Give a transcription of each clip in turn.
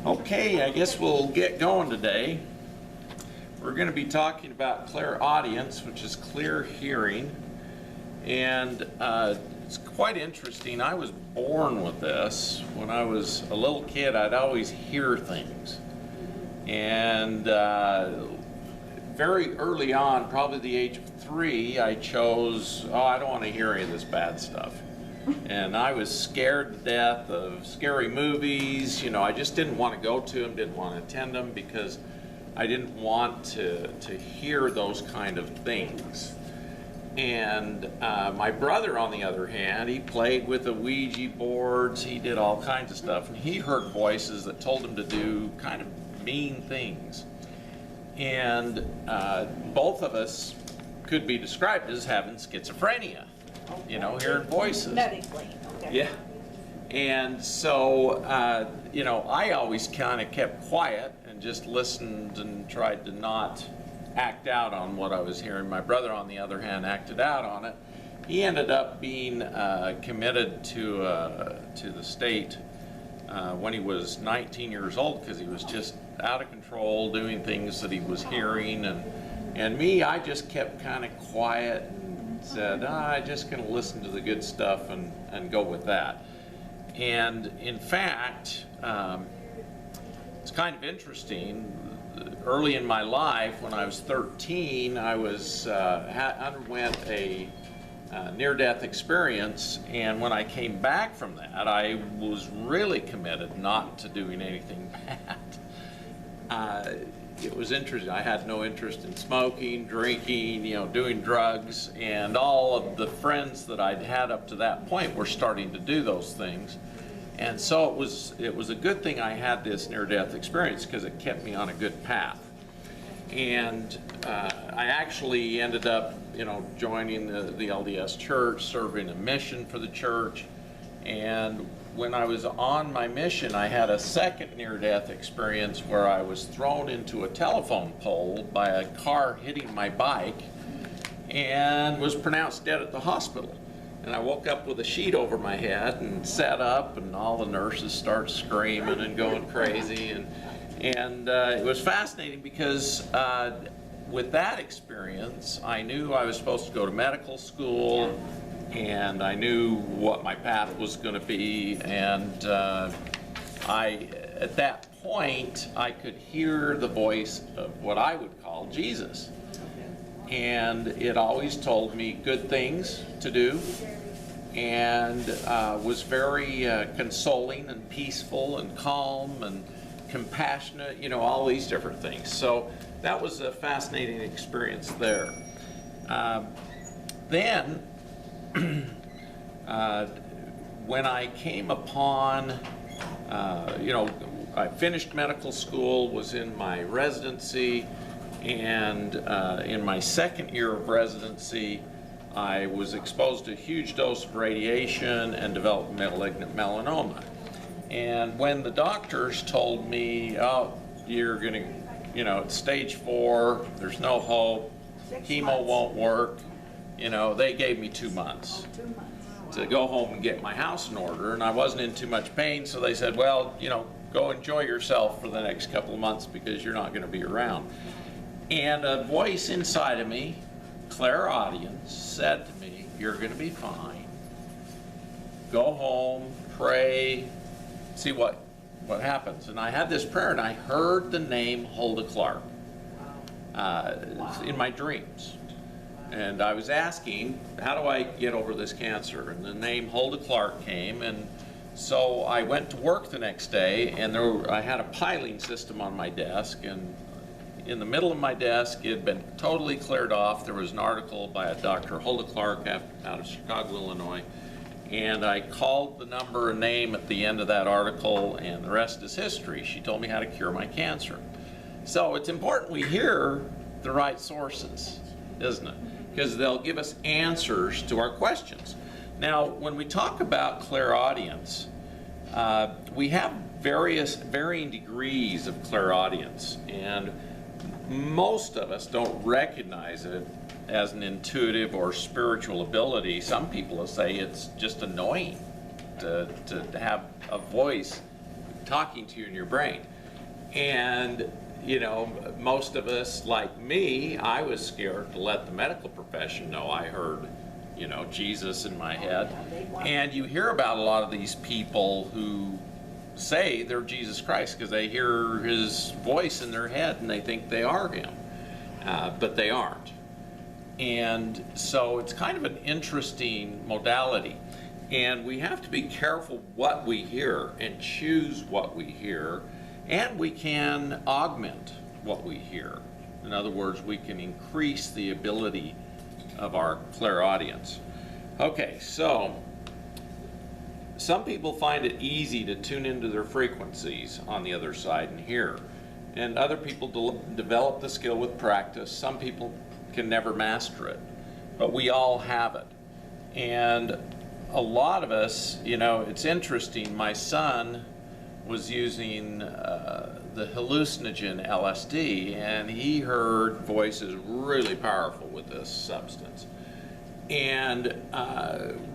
Okay, I guess we'll get going today. We're going to be talking about clairaudience, which is clear hearing. And it's quite interesting. I was born with this. When I was a little kid, I'd always hear things. And very early on, probably the age of 3, I chose, I don't want to hear any of this bad stuff. And I was scared to death of scary movies. You know, I just didn't want to go to them, didn't want to attend them because I didn't want to hear those kind of things. And my brother, on the other hand, he played with the Ouija boards, he did all kinds of stuff, and he heard voices that told him to do kind of mean things. And both of us could be described as having schizophrenia. Okay. You know, hearing voices. Medically, okay. Yeah. And so, you know, I always kind of kept quiet and just listened and tried to not act out on what I was hearing. My brother, on the other hand, acted out on it. He ended up being committed to the state when he was 19 years old because he was just out of control, doing things that he was hearing. And me, I just kept kind of quiet and said, I'm just going to listen to the good stuff and go with that. And in fact, it's kind of interesting. Early in my life, when I was 13, I was underwent a near-death experience, and when I came back from that, I was really committed not to doing anything bad. It was interesting. I had no interest in smoking, drinking, you know, doing drugs, and all of the friends that I'd had up to that point were starting to do those things. And so it was a good thing I had this near-death experience because it kept me on a good path. And I actually ended up, you know, joining the LDS church, serving a mission for the church. And when I was on my mission, I had a second near-death experience where I was thrown into a telephone pole by a car hitting my bike and was pronounced dead at the hospital. And I woke up with a sheet over my head and sat up, and all the nurses start screaming and going crazy. And it was fascinating because with that experience, I knew I was supposed to go to medical school, and I knew what my path was going to be. And at that point, I could hear the voice of what I would call Jesus. And it always told me good things to do, and was very consoling and peaceful and calm and compassionate, you know, all these different things. So that was a fascinating experience there. Then, when I came upon, you know, I finished medical school, was in my residency, and in my second year of residency, I was exposed to a huge dose of radiation and developed malignant melanoma. And when the doctors told me, oh, you're going to, you know, it's stage 4, there's no hope, chemo won't work, you know, they gave me 2 months to go home and get my house in order. And I wasn't in too much pain, so they said, well, you know, go enjoy yourself for the next couple of months because you're not going to be around. And a voice inside of me, clairaudience, said to me, you're going to be fine. Go home, pray, see what happens. And I had this prayer, and I heard the name Hulda Clark in my dreams. And I was asking, how do I get over this cancer? And the name Hulda Clark came, and so I went to work the next day, and I had a piling system on my desk, and in the middle of my desk, it had been totally cleared off. There was an article by a Dr. Hulda Clark out of Chicago, Illinois, and I called the number and name at the end of that article, and the rest is history. She told me how to cure my cancer. So it's important we hear the right sources, isn't it? Because they'll give us answers to our questions. Now, when we talk about clairaudience, we have varying degrees of clairaudience, and most of us don't recognize it as an intuitive or spiritual ability. Some people will say it's just annoying to have a voice talking to you in your brain. And, you know, most of us, like me, I was scared to let the medical profession know I heard, you know, Jesus in my head. And you hear about a lot of these people who say they're Jesus Christ because they hear his voice in their head and they think they are him, but they aren't. And so it's kind of an interesting modality. And we have to be careful what we hear and choose what we hear, and we can augment what we hear. In other words, we can increase the ability of our clairaudience. Okay, so some people find it easy to tune into their frequencies on the other side and hear. And other people develop the skill with practice. Some people can never master it, but we all have it. And a lot of us, you know, it's interesting. My son was using the hallucinogen LSD, and he heard voices really powerful with this substance. And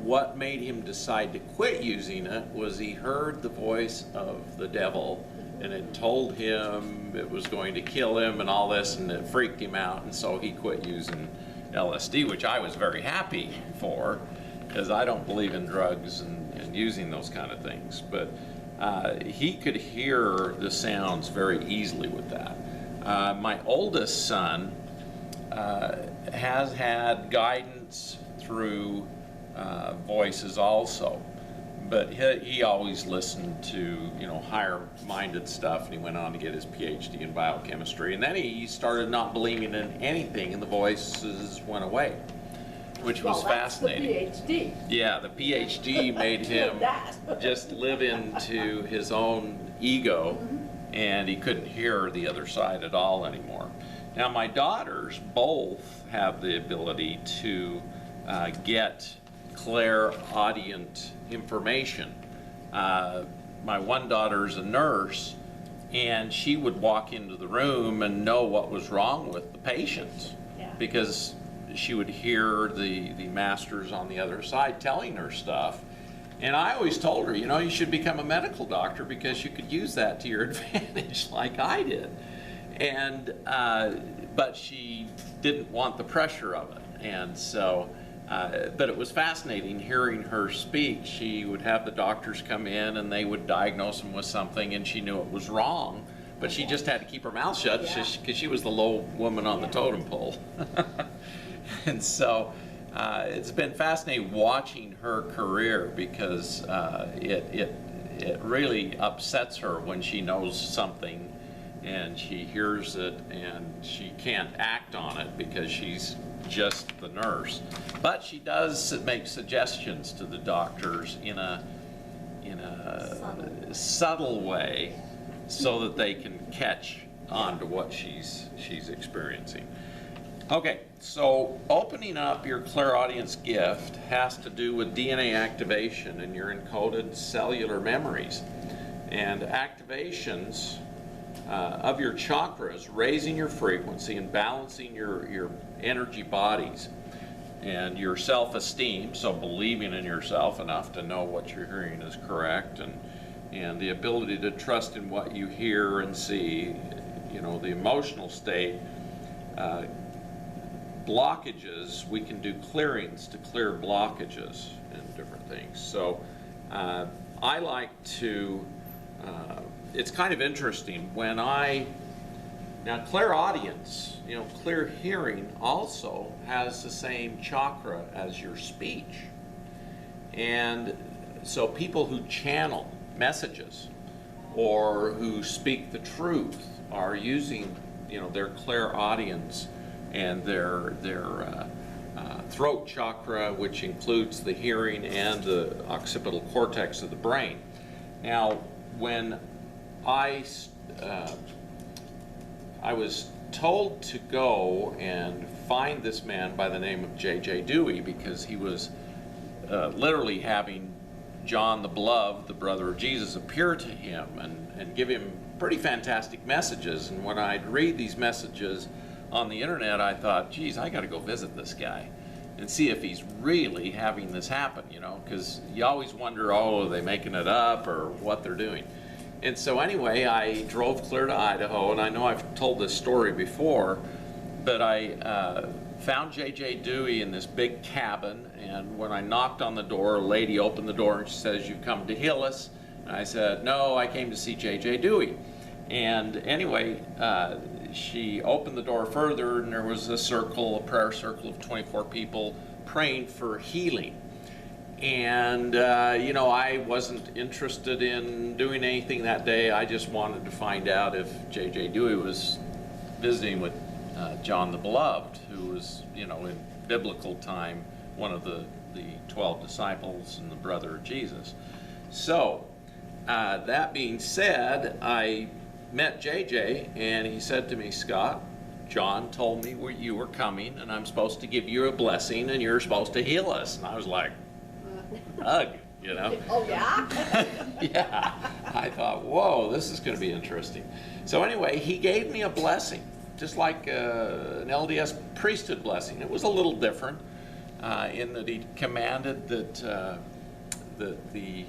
what made him decide to quit using it was he heard the voice of the devil, and it told him it was going to kill him and all this, and it freaked him out, and so he quit using LSD, which I was very happy for, because I don't believe in drugs and using those kind of things. But he could hear the sounds very easily with that. My oldest son has had guidance through voices also, but he always listened to, you know, higher-minded stuff, and he went on to get his PhD in biochemistry, and then he started not believing in anything, and the voices went away, which was fascinating. The PhD. Yeah, the PhD made him just live into his own ego, and he couldn't hear the other side at all anymore. Now, my daughters both have the ability to get clairaudient information. My one daughter's a nurse, and she would walk into the room and know what was wrong with the patient, because she would hear the masters on the other side telling her stuff. And I always told her, you know, you should become a medical doctor because you could use that to your advantage like I did. And but she didn't want the pressure of it. And so, but it was fascinating hearing her speak. She would have the doctors come in and they would diagnose them with something, and she knew it was wrong, but she just had to keep her mouth shut because she was the low woman on the totem pole. And so it's been fascinating watching her career, because it really upsets her when she knows something and she hears it and she can't act on it because she's just the nurse. But she does make suggestions to the doctors in a subtle way so that they can catch on to what she's experiencing. Okay, so opening up your clairaudience gift has to do with DNA activation and your encoded cellular memories. And activations of your chakras, raising your frequency and balancing your energy bodies and your self-esteem, so believing in yourself enough to know what you're hearing is correct, and the ability to trust in what you hear and see, you know, the emotional state. Blockages, we can do clearings to clear blockages and different things. So I like to, it's kind of interesting when now clairaudience, you know, clear hearing also has the same chakra as your speech. And so people who channel messages or who speak the truth are using, you know, their clairaudience and their throat chakra, which includes the hearing and the occipital cortex of the brain. Now, when I was told to go and find this man by the name of JJ Dewey, because he was literally having John the Beloved, the brother of Jesus, appear to him and give him pretty fantastic messages. And when I'd read these messages on the internet, I thought, geez, I got to go visit this guy and see if he's really having this happen, you know, because you always wonder, oh, are they making it up or what they're doing? And so anyway, I drove clear to Idaho, and I know I've told this story before, but I found JJ Dewey in this big cabin, and when I knocked on the door, a lady opened the door and she says, "You've come to heal us?" And I said, "No, I came to see JJ Dewey." And anyway, she opened the door further, and there was a prayer circle of 24 people praying for healing. And you know, I wasn't interested in doing anything that day. I just wanted to find out if JJ Dewey was visiting with John the Beloved, who was, you know, in biblical time, one of the 12 disciples and the brother of Jesus. So, that being said, I met JJ, and he said to me, "Scott, John told me you were coming, and I'm supposed to give you a blessing, and you're supposed to heal us." And I was like, hug, you know? Oh, yeah? Yeah. I thought, whoa, this is going to be interesting. So anyway, he gave me a blessing, just like an LDS priesthood blessing. It was a little different in that he commanded that the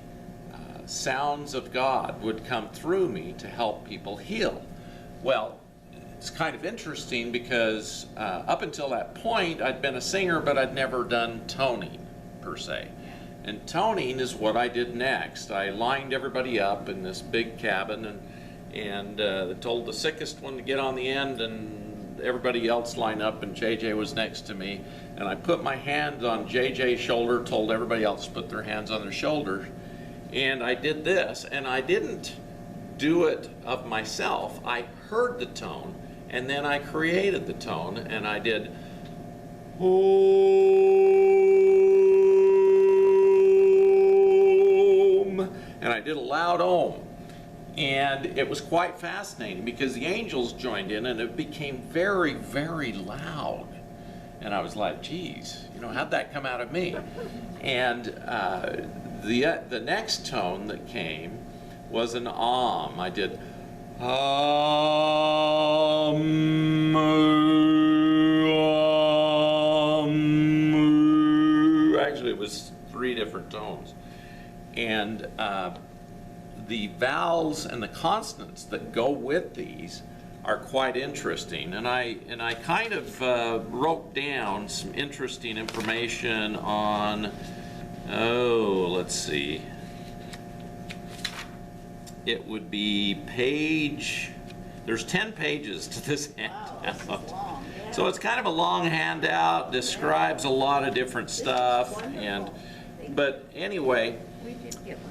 sounds of God would come through me to help people heal. Well, it's kind of interesting because up until that point, I'd been a singer, but I'd never done toning, per se. And toning is what I did next. I lined everybody up in this big cabin and told the sickest one to get on the end, and everybody else lined up, and JJ was next to me. And I put my hand on JJ's shoulder, told everybody else to put their hands on their shoulders. And I did this, and I didn't do it of myself. I heard the tone, and then I created the tone, and I did, Om, and I did a loud Om. And it was quite fascinating because the angels joined in, and it became very, very loud. And I was like, geez, you know, how'd that come out of me? And the next tone that came was an Om. I did Actually, it was 3 different tones. And the vowels and the consonants that go with these are quite interesting. And I kind of wrote down some interesting information on, let's see. It would be there's 10 pages to this handout. Wow, this is long, yeah. So it's kind of a long handout, describes a lot of different stuff. But anyway,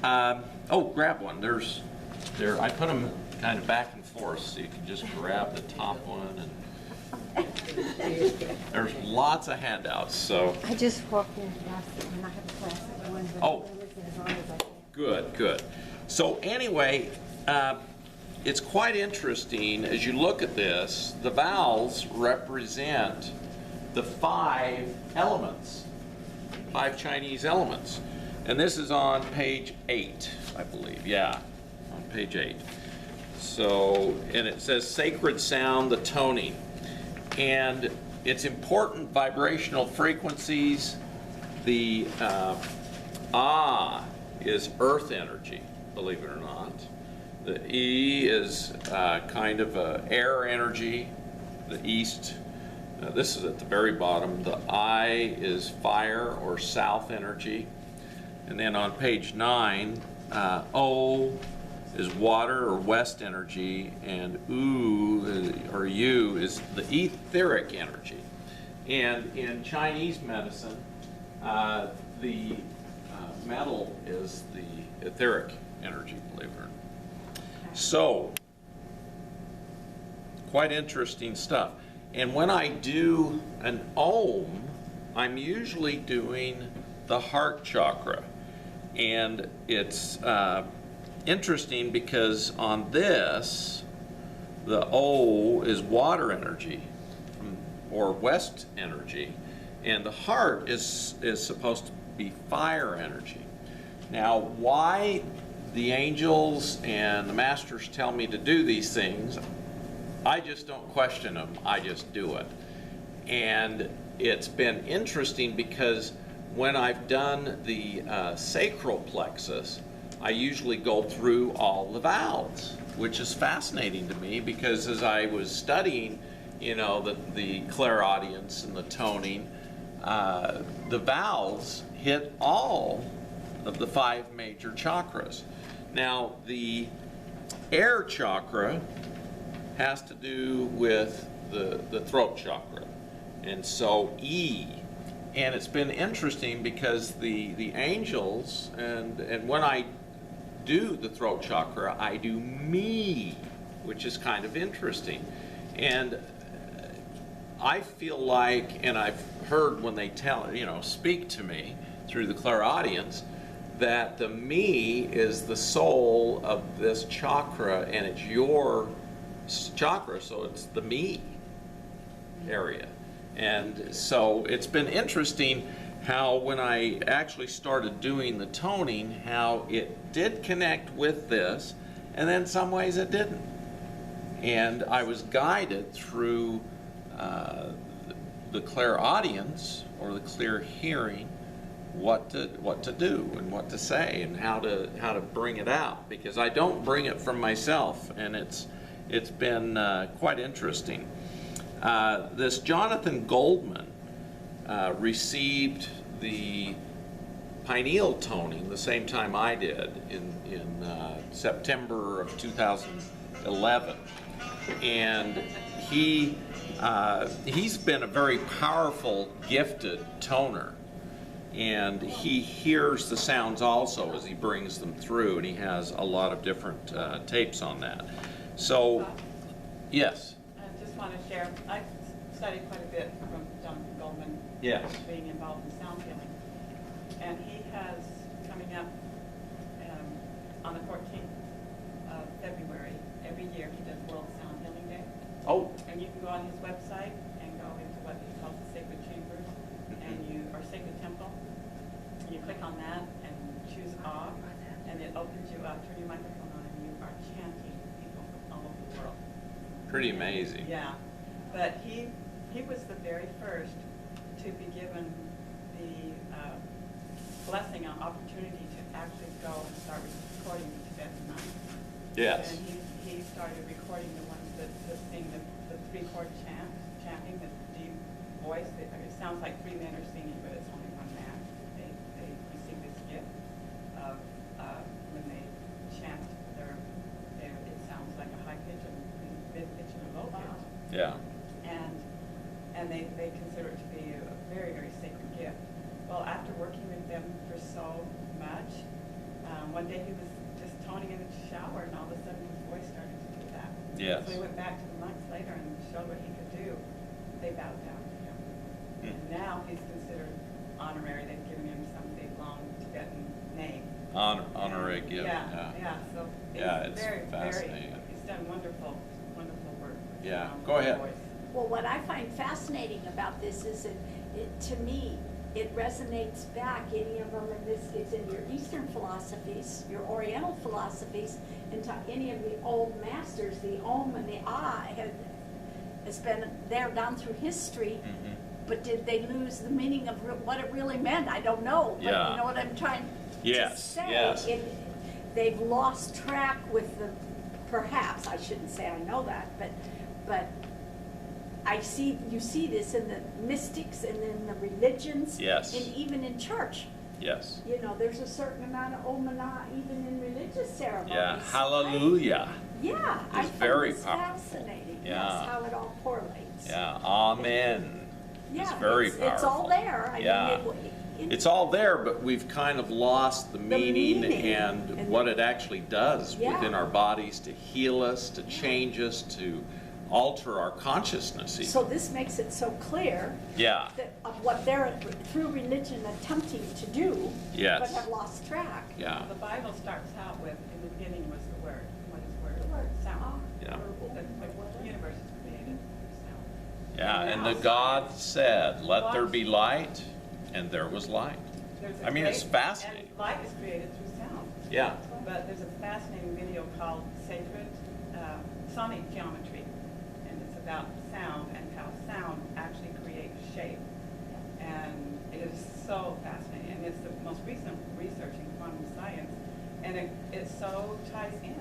grab one. I put them kind of back and forth, so you can just grab the top one. And there's lots of handouts. So I just walked in and I have a class at 1, but Oh. I'm going to listen as long as I can. good. So anyway, it's quite interesting as you look at this. The vowels represent the 5 elements, 5 Chinese elements. And this is on page 8, I believe. Yeah, on page 8. So, and it says sacred sound, the toning. And it's important vibrational frequencies. The is earth energy, believe it or not. The E is kind of air energy, the east. This is at the very bottom. The I is fire or south energy. And then on page 9, O is water or west energy, and U is the etheric energy. And in Chinese medicine, the metal is the etheric energy, believe it or not. So, quite interesting stuff. And when I do an Om, I'm usually doing the heart chakra. And it's interesting because on this, the O is water energy or west energy, and the heart is supposed to be fire energy. Now, why the angels and the masters tell me to do these things, I just don't question them, I just do it. And it's been interesting because when I've done the sacral plexus, I usually go through all the vowels, which is fascinating to me because as I was studying, you know, the clairaudience and the toning, the vowels hit all of the 5 major chakras. Now, the air chakra has to do with the throat chakra, and so E. And it's been interesting because the angels, and when I do the throat chakra, I do me, which is kind of interesting. And I feel like, and I've heard when they tell, you know, speak to me through the clairaudience, that the me is the soul of this chakra, and it's your chakra, so it's the me area. And so it's been interesting how when I actually started doing the toning, how it did connect with this, and then some ways it didn't. And I was guided through the clairaudience, or the clear hearing, what to do and what to say and how to bring it out, because I don't bring it from myself, and it's been quite interesting. This Jonathan Goldman received the pineal toning the same time I did in September of 2011, and he's been a very powerful, gifted toner, and he hears the sounds also as he brings them through, and he has a lot of different tapes on that. So, yes. I just want to share, I've studied quite a bit from Jonathan Goldman, Yes. being involved in sound healing. And he has, coming up on the 14th of February, every year he does World Sound Healing Day. Oh. And you can go on his website and go into what he calls the Sacred Chambers, or Sacred Temple. And you click on that and choose off, and it opens you up, turn your microphone on, and you are chanting people from all over the world. Pretty amazing. Yeah, but he was the very first to be given the blessing and opportunity to actually go and start recording the Tibetan nuns. Yes. And he started recording the ones that sing the 3-chord chanting, the deep voice. It sounds like 3 men are singing, but it's only 1 man. They receive this gift of when they chant it sounds like a high pitch and mid pitch and a low pitch. Yeah. And they consider it to be a very, very sacred gift. Well, after working with them for so much, one day he was just toning in the shower, and all of a sudden his voice started to do that. Yes. So he went back to the monks later and showed what he could do. They bowed down to him. And now he's considered honorary. They've given him some big, long Tibetan name. Honorary gift. Yeah. So Yeah, it's very, fascinating. he's done wonderful work. Yeah, go ahead. Voice. Well, what I find fascinating about this is to me, it resonates back, any of them, and this gets into your Eastern philosophies, your Oriental philosophies, and to any of the old masters. The Om and the I has been there down through history, but did they lose the meaning of what it really meant? I don't know, but Yeah. you know what I'm trying to Yes, say? yes. They've lost track with perhaps, I shouldn't say I know that, but you see this in the mystics and in the religions. Yes. And even in church. Yes. You know, there's a certain amount of omana even in religious ceremonies. Yeah. Hallelujah. Yeah, I It's find very this powerful. fascinating. Yeah. Yes, how it all correlates. Yeah. Amen. Yeah, It's very powerful. It's all there. Yeah. It's all there, but we've kind of lost the meaning and what it actually does Yeah. within our bodies to heal us, to change us, to alter our consciousness even. So this makes it so clear Yeah. that of what they're through religion attempting to do, Yes. but have lost track. Yeah. The Bible starts out with, in the beginning was the Word. What is Word? The Word. Sound. Yeah. The universe is created through sound. Yeah, and now the God said, "Let God- there be light," and there was light. There's a I mean, it's great- fascinating. And light is created through sound. Yeah. But there's a fascinating video called Sacred Sonic Geometry, and it's about sound and how sound actually creates shape. And it is so fascinating, and it's the most recent research in quantum science. and it so ties in